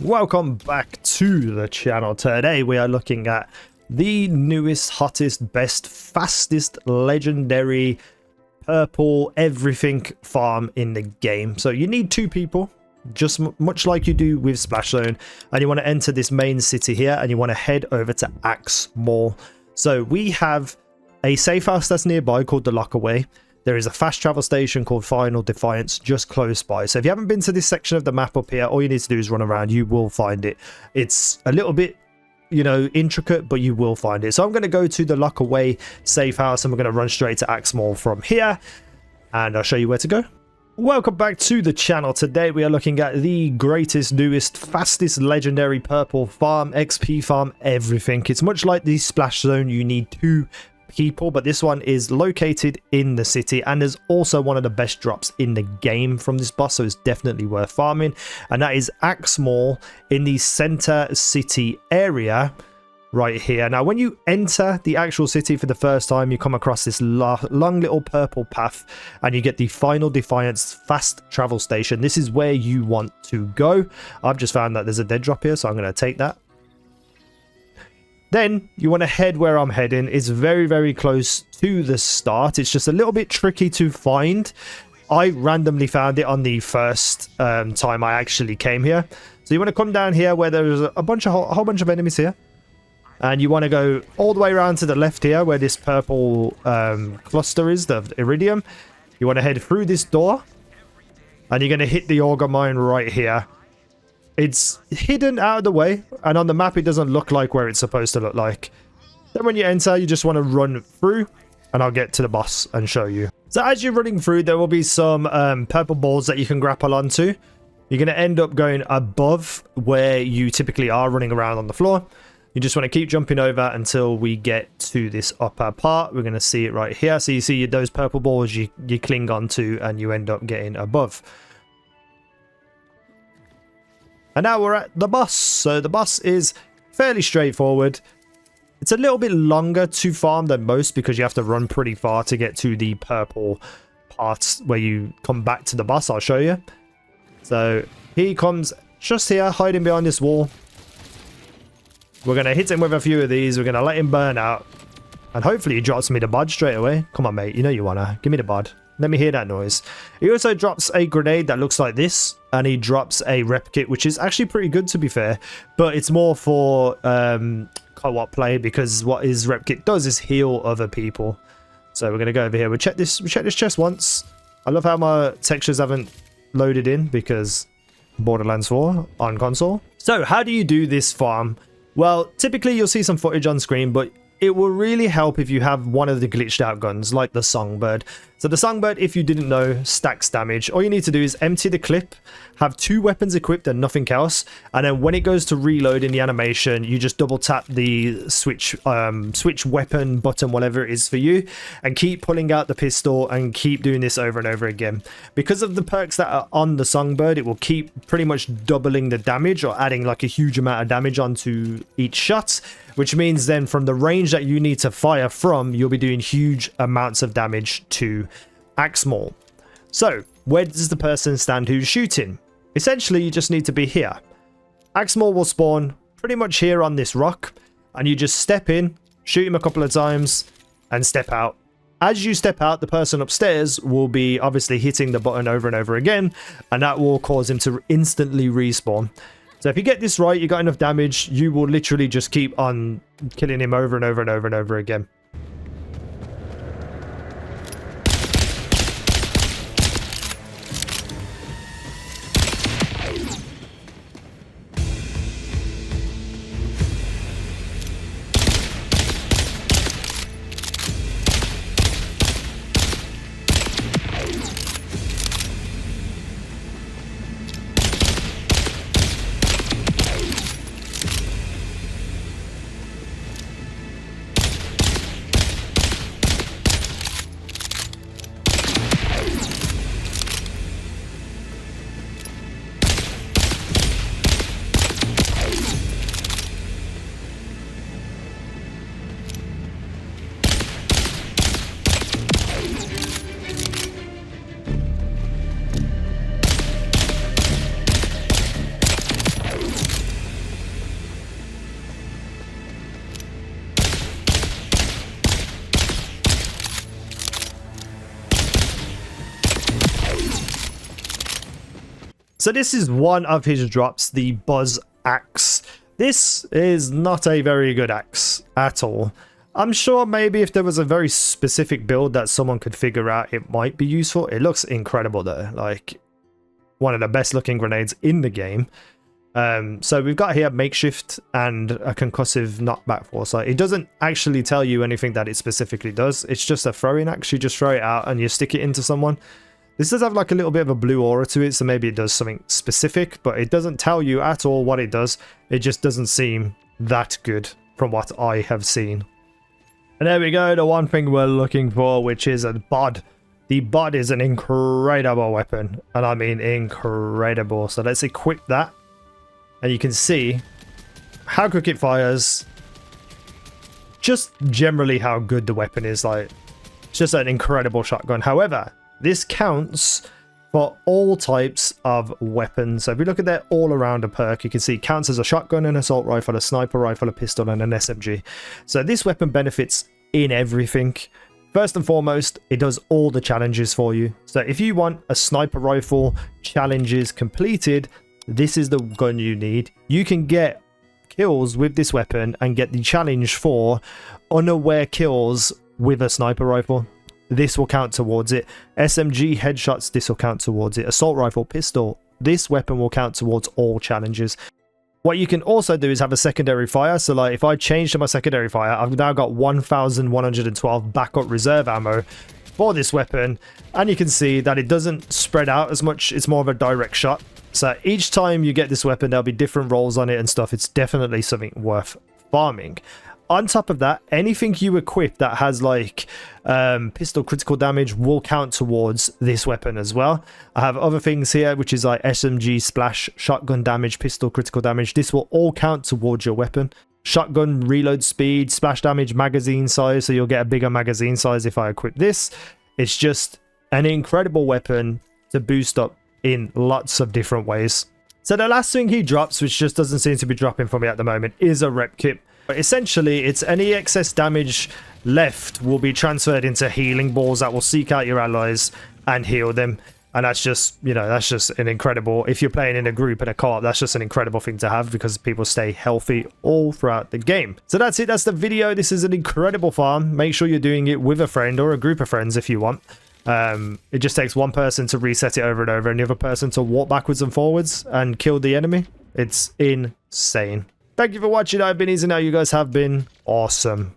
Welcome back to the channel. Today we are looking at the newest, hottest, best, fastest, legendary, purple, everything farm in the game. So you need two people, just much like you do with Splash Zone, and you want to enter this main city here and you want to head over to Axemaul. So we have a safe house that's nearby called the Lockaway. There is a fast travel station called Final Defiance just close by. So if you haven't been to this section of the map up here, all you need to do is run around. You will find it. It's a little bit, you know, intricate, but you will find it. So I'm going to go to the Lockaway safe house and we're going to run straight to Axemaul from here. And I'll show you where to go. Welcome back to the channel. Today we are looking at the greatest, newest, fastest, legendary purple farm, XP farm, everything. It's much like the Splash Zone. You need two people, but this one is located in the city and there's also one of the best drops in the game from this boss, so it's definitely worth farming, and that is Axemaul in the center city area right here. Now when you enter the actual city for the first time, you come across this long little purple path and you get the Final Defiance fast travel station. This is where you want to go. I've just found that there's a dead drop here, so I'm going to take that. Then you want to head where I'm heading. It's very, very close to the start. It's just a little bit tricky to find. I randomly found it on the first time I actually came here. So you want to come down here where there's a whole bunch of enemies here. And you want to go all the way around to the left here where this purple cluster is, the iridium. You want to head through this door. And you're going to hit the auger mine right here. It's hidden out of the way, and on the map it doesn't look like where it's supposed to look like. Then when you enter, you just want to run through, and I'll get to the boss and show you. So as you're running through, there will be some purple balls that you can grapple onto. You're going to end up going above where you typically are running around on the floor. You just want to keep jumping over until we get to this upper part. We're going to see it right here. So you see those purple balls you cling onto, and you end up getting above. And now we're at the boss. So the boss is fairly straightforward. It's a little bit longer to farm than most because you have to run pretty far to get to the purple parts where you come back to the boss. I'll show you. So he comes just here, hiding behind this wall. We're going to hit him with a few of these. We're going to let him burn out. And hopefully he drops me the bod straight away. Come on, mate. You know you want to. Give me the bod. Let me hear that noise. He also drops a grenade that looks like this, and he drops a rep kit, which is actually pretty good to be fair, but it's more for co-op play because what his rep kit does is heal other people. So we're gonna go over here. We'll check this chest once. I love how my textures haven't loaded in because Borderlands 4 on console. So how do you do this farm? Well, typically you'll see some footage on screen, but it will really help if you have one of the glitched out guns like the Songbird. So the Songbird, if you didn't know, stacks damage. All you need to do is empty the clip, have two weapons equipped and nothing else, and then when it goes to reload in the animation, you just double tap the switch weapon button, whatever it is for you, and keep pulling out the pistol and keep doing this over and over again. Because of the perks that are on the Songbird, it will keep pretty much doubling the damage or adding like a huge amount of damage onto each shot, which means then from the range that you need to fire from, you'll be doing huge amounts of damage to Axemaul. So where does the person stand who's shooting? Essentially you just need to be here. Axemaul will spawn pretty much here on this rock, and you just step in, shoot him a couple of times and step out. As you step out, the person upstairs will be obviously hitting the button over and over again, and that will cause him to instantly respawn. So if you get this right, you got enough damage, you will literally just keep on killing him over and over and over and over again. So this is one of his drops, the Buzz Axe. This is not a very good axe at all. I'm sure maybe if there was a very specific build that someone could figure out, it might be useful. It looks incredible though, like one of the best looking grenades in the game. So we've got here makeshift and a concussive knockback foresight. It doesn't actually tell you anything that it specifically does. It's just a throwing axe. You just throw it out and you stick it into someone. This does have like a little bit of a blue aura to it, so maybe it does something specific, but it doesn't tell you at all what it does. It just doesn't seem that good from what I have seen. And there we go, the one thing we're looking for, which is a bod. The bod is an incredible weapon, and I mean incredible. So let's equip that, and you can see how quick it fires. Just generally how good the weapon is. Like, it's just an incredible shotgun. However, this counts for all types of weapons. So if we look at their all-arounder perk, you can see it counts as a shotgun, an assault rifle, a sniper rifle, a pistol, and an SMG. So this weapon benefits in everything. First and foremost, it does all the challenges for you. So if you want a sniper rifle challenges completed, this is the gun you need. You can get kills with this weapon and get the challenge for unaware kills with a sniper rifle. This will count towards it. SMG headshots, this will count towards it. Assault rifle, pistol, this weapon will count towards all challenges. What you can also do is have a secondary fire. So like if I change to my secondary fire, I've now got 1112 backup reserve ammo for this weapon. And you can see that it doesn't spread out as much. It's more of a direct shot. So each time you get this weapon, there'll be different rolls on it and stuff. It's definitely something worth farming. On top of that, anything you equip that has like pistol critical damage will count towards this weapon as well. I have other things here, which is like SMG splash, shotgun damage, pistol critical damage. This will all count towards your weapon. Shotgun reload speed, splash damage, magazine size, so you'll get a bigger magazine size if I equip this. It's just an incredible weapon to boost up in lots of different ways. So the last thing he drops, which just doesn't seem to be dropping for me at the moment, is a rep kit. But essentially, it's any excess damage left will be transferred into healing balls that will seek out your allies and heal them. And that's just, you know, that's just an incredible, if you're playing in a group and a co-op, that's just an incredible thing to have because people stay healthy all throughout the game. So that's it. That's the video. This is an incredible farm. Make sure you're doing it with a friend or a group of friends if you want. It just takes one person to reset it over and over and the other person to walk backwards and forwards and kill the enemy. It's insane. Thank you for watching. I've been Easy. Now you guys have been awesome.